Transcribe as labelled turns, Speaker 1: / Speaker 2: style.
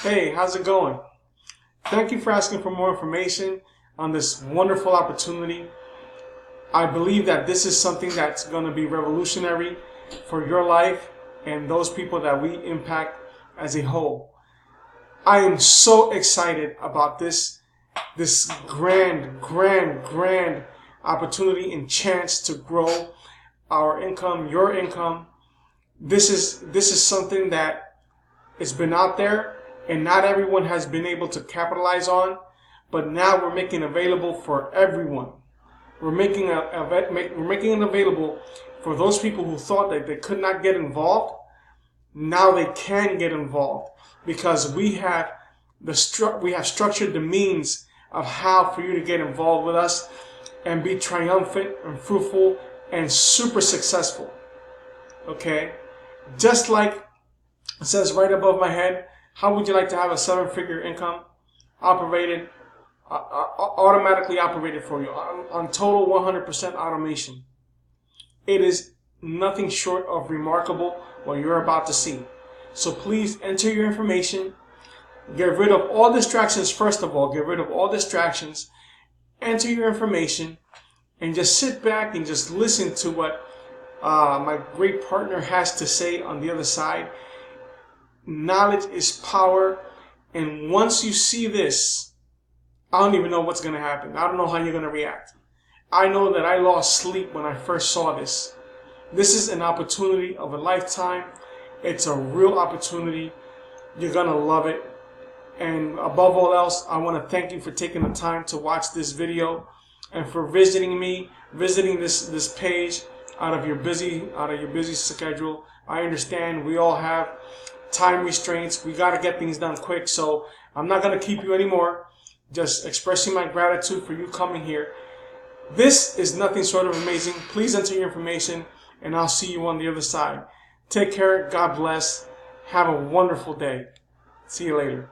Speaker 1: Hey, how's it going? Thank you for asking for more information on this wonderful opportunity. I believe that this is something that's going to be revolutionary for your life and those people that we impact as a whole. I am so excited about this grand opportunity and chance to grow our income, your income. This is something that it's been out there and not everyone has been able to capitalize on, but now we're making it available for everyone. We're making it available for those people who thought that they could not get involved. Now they can get involved because we have structured the means of how for you to get involved with us and be triumphant and fruitful and super successful. Okay? Just like it says right above my head, how would you like to have a 7-figure income automatically operated for you on total 100% automation? It is nothing short of remarkable what you're about to see. So please enter your information. Get rid of all distractions. First of all, get rid of all distractions. Enter your information and just sit back and just listen to what my great partner has to say on the other side. Knowledge is power. And once you see this, I don't even know what's going to happen. I don't know how you're going to react. I know that I lost sleep when I first saw this. This is an opportunity of a lifetime. It's a real opportunity. You're going to love it. And above all else, I want to thank you for taking the time to watch this video and for visiting this page out of your busy schedule. I understand we all have time restraints. We got to get things done quick. So I'm not going to keep you anymore. Just expressing my gratitude for you coming here. This is nothing short of amazing. Please enter your information and I'll see you on the other side. Take care. God bless. Have a wonderful day. See you later.